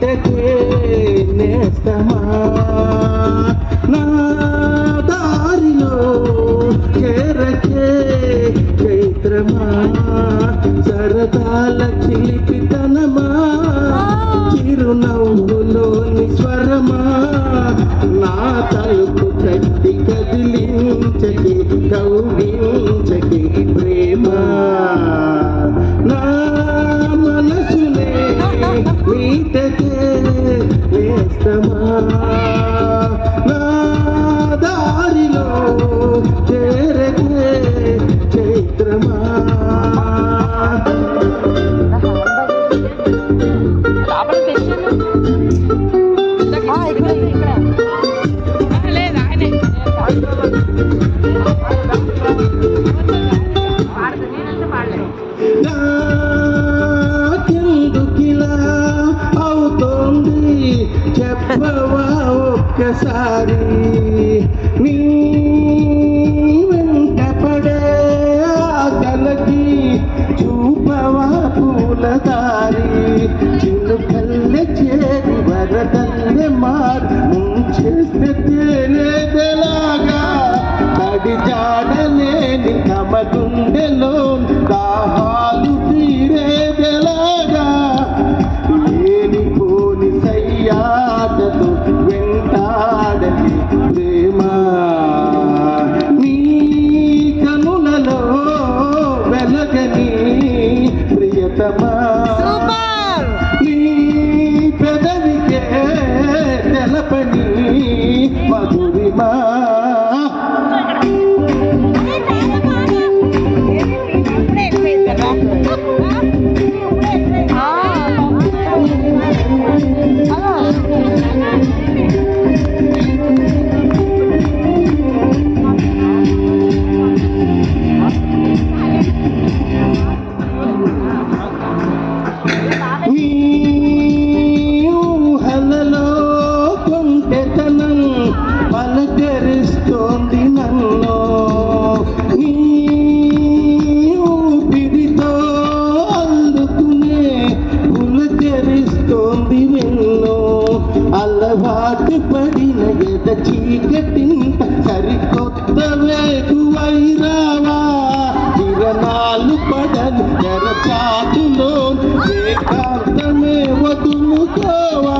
మీటకే నేస్తమా నా దారిలో చేరకే చైత్రమా సరదాల చిలిపితనమా చిరునవ్వులోని స్వరమా నా తలుపు తట్టి కదిలించకి కౌగిలించకి ప్రేమ నా మనసునే మీటకే నేస్తమా నా దారిలో చేరకే చైత్రమా నాకెందుకిలా అవుతోంది చెప్పవా ఒక్కసారి నీ వెంట పడే ఆకలకి చూపవా పూలదారి చిన్నుకల్లె చేరి వరదల్లె మారు ముంచేస్తే తేలేదెలాగా తడి జాడలేని తమ గుండెలో దాహాలు తీరేదెలాగా లేనిపోని సయ్యాటతో వెంటాడని ప్రేమ నీ కనులలో వెలగని ప్రియతమా నీ పెదవికే తెలపని మధురిమా ఊహలలో కొంటెతనం పలకరిస్తోంది నన్ను నీ ఊపిరితో అల్లుకునే పులకరిస్తోంది వెన్ను అలవాటు పడిన ఎద చీకటింత సరికొత్త వేగువైరావా కిరణాలు పడని ఎరచాటులో ఏకాంతమే వదులుకోవా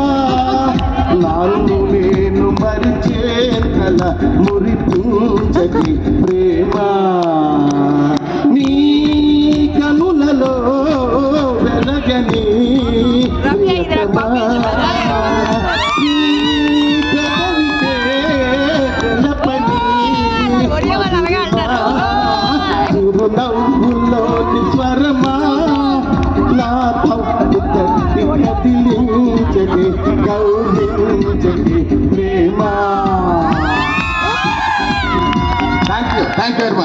నన్ను నేను మరిచేంతల మురిపించకి ప్రేమ నీ కనులలో వెలగని ప్రియతమా నీ పెదవికే తెలపని చిరునవ్వులోని స్వరమా నా తప్పు తట్టి కదిలించని కౌగిలించని ప్రేమ. Thank you very much.